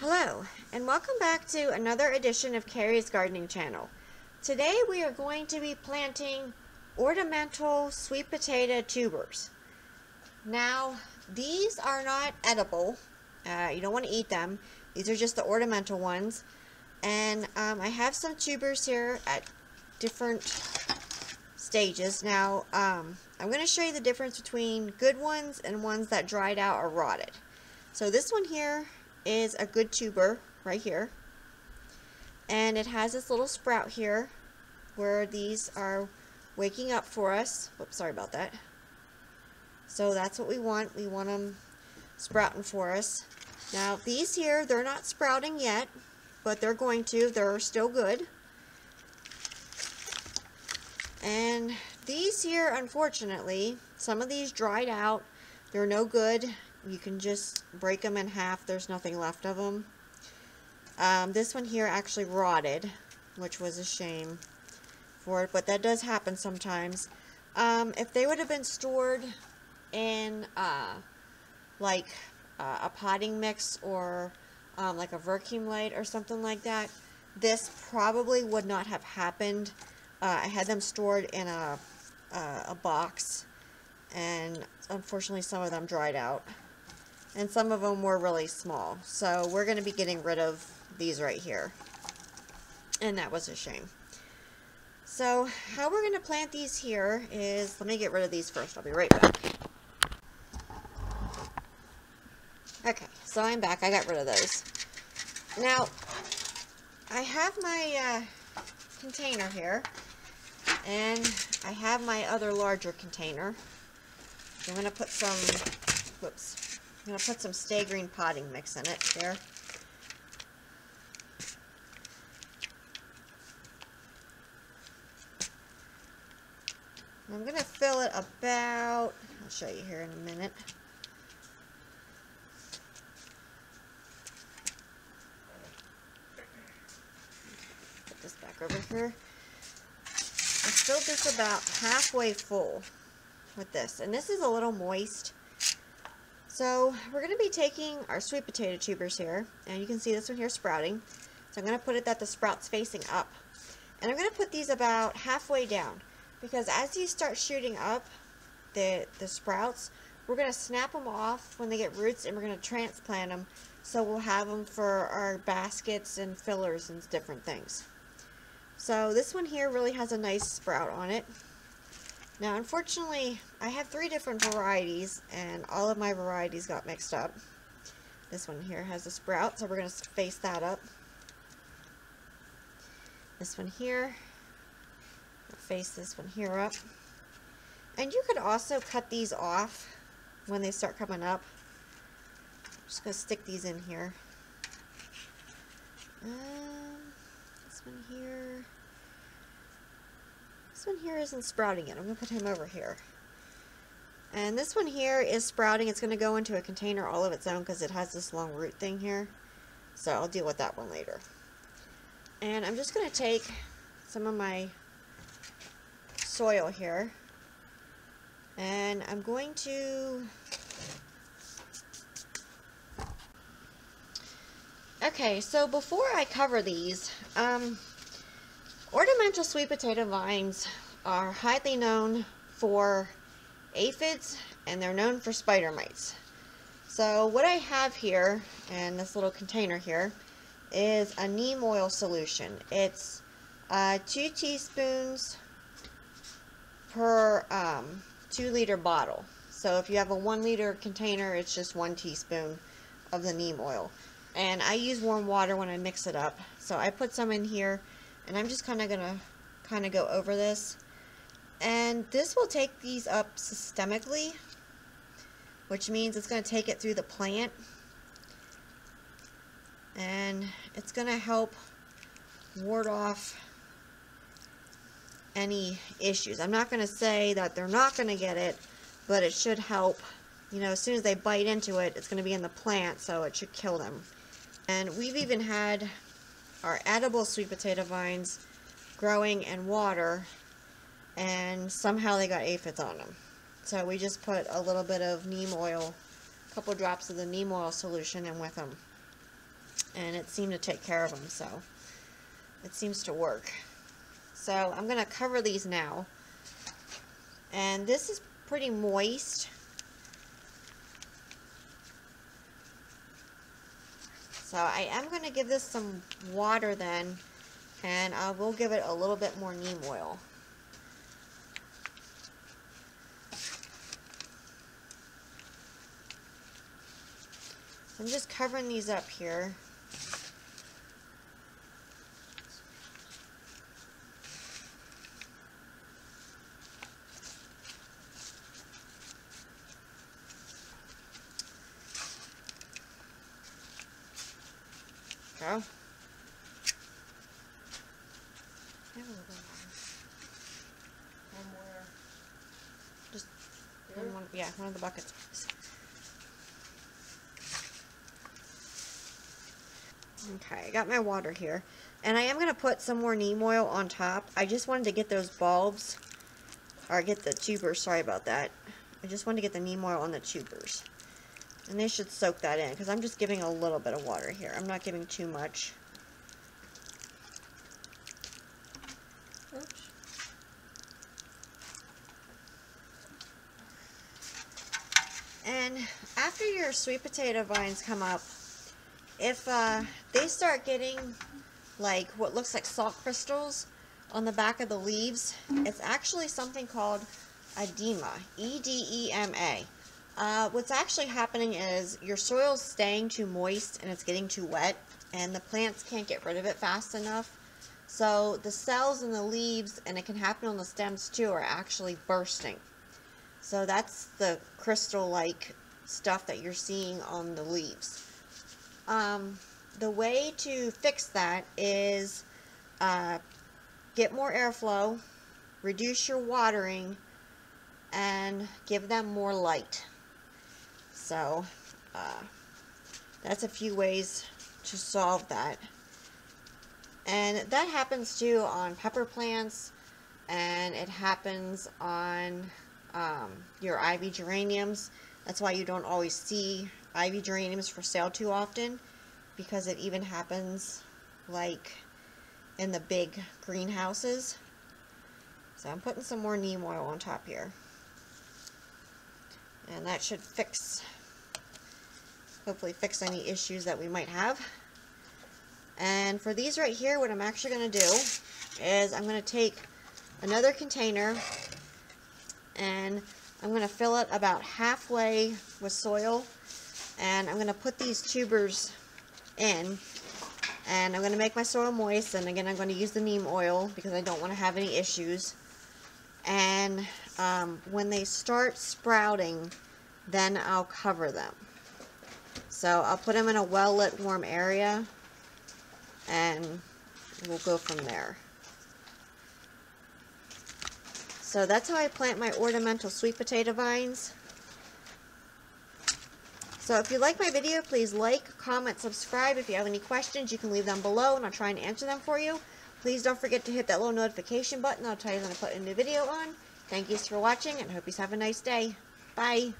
Hello, and welcome back to another edition of Carrie's Gardening Channel. Today we are going to be planting ornamental sweet potato tubers. Now, these are not edible. You don't want to eat them. These are just the ornamental ones. And I have some tubers here at different stages. Now, I'm going to show you the difference between good ones and ones that dried out or rotted. So this one here is a good tuber right here, and it has this little sprout here where these are waking up for us. Whoops, sorry about that. So that's what we want them sprouting for us. Now these here, they're not sprouting yet, but they're going to. They're still good. And these here, unfortunately, some of these dried out. They're no good. You can just break them in half. There's nothing left of them. This one here actually rotted, which was a shame for it, but that does happen sometimes. If they would have been stored in like a potting mix or like a vermiculite or something like that, this probably would not have happened. I had them stored in a box, and unfortunately some of them dried out. And some of them were really small. So we're going to be getting rid of these right here. And that was a shame. So how we're going to plant these here is, let me get rid of these first. I'll be right back. Okay, so I'm back. I got rid of those. Now, I have my container here. And I have my other larger container. I'm going to put some, whoops. I'm going to put some Stay Green potting mix in it here. I'm going to fill it about, I'll show you here in a minute. Put this back over here. I filled this about halfway full with this, and this is a little moist. So we're going to be taking our sweet potato tubers here, and you can see this one here sprouting. So I'm going to put it that the sprout's facing up. And I'm going to put these about halfway down, because as these start shooting up, the sprouts, we're going to snap them off when they get roots, and we're going to transplant them, so we'll have them for our baskets and fillers and different things. So this one here really has a nice sprout on it. Now, unfortunately, I have 3 different varieties, and all of my varieties got mixed up. This one here has a sprout, so we're going to face that up. This one here, face this one here up. And you could also cut these off when they start coming up. I'm just going to stick these in here. This one here. This one here isn't sprouting yet. I'm going to put him over here. And this one here is sprouting. It's going to go into a container all of its own because it has this long root thing here. So I'll deal with that one later. And I'm just going to take some of my soil here. And I'm going to... Okay, so before I cover these, ornamental sweet potato vines are highly known for aphids, and they're known for spider mites. So what I have here in this little container here is a neem oil solution. It's 2 teaspoons per 2-liter bottle. So if you have a 1-liter container, it's just 1 teaspoon of the neem oil. And I use warm water when I mix it up. So I put some in here, and I'm just kind of going to go over this. And this will take these up systemically, which means it's going to take it through the plant. And it's going to help ward off any issues. I'm not going to say that they're not going to get it, but it should help. You know, as soon as they bite into it, it's going to be in the plant, so it should kill them. And we've even had our edible sweet potato vines growing in water, and somehow they got aphids on them. So we just put a little bit of neem oil, a couple drops of the neem oil solution in with them. and it seemed to take care of them, so it seems to work. So I'm going to cover these now, and this is pretty moist. So I am going to give this some water then, and I will give it a little bit more neem oil. I'm just covering these up here. Go. Have a little more. Just one, yeah, one of the buckets. Okay, I got my water here, and I am going to put some more neem oil on top. I just wanted to get those bulbs, or get the tubers, sorry about that. I just wanted to get the neem oil on the tubers, and they should soak that in, because I'm just giving a little bit of water here. I'm not giving too much. Oops. And after your sweet potato vines come up, if they start getting like what looks like salt crystals on the back of the leaves, it's actually something called edema, E-D-E-M-A. What's actually happening is your soil's staying too moist and it's getting too wet, and the plants can't get rid of it fast enough. So the cells in the leaves, and it can happen on the stems too, are actually bursting. So that's the crystal-like stuff that you're seeing on the leaves. The way to fix that is get more airflow, reduce your watering, and give them more light. So that's a few ways to solve that. And that happens too on pepper plants, and it happens on your ivy geraniums. That's why you don't always see ivy geraniums for sale too often, because it even happens like in the big greenhouses. So I'm putting some more neem oil on top here, and that should hopefully fix any issues that we might have. And for these right here, what I'm actually going to do is I'm going to take another container, and I'm going to fill it about halfway with soil, and I'm going to put these tubers in, and I'm going to make my soil moist, and again I'm going to use the neem oil because I don't want to have any issues. And when they start sprouting, then I'll cover them. So I'll put them in a well-lit, warm area, and we'll go from there. So that's how I plant my ornamental sweet potato vines. So if you like my video, please like, comment, subscribe. If you have any questions, you can leave them below, and I'll try and answer them for you. Please don't forget to hit that little notification button. I'll tell you when I put a new video on. Thank you for watching, and hope you have a nice day. Bye.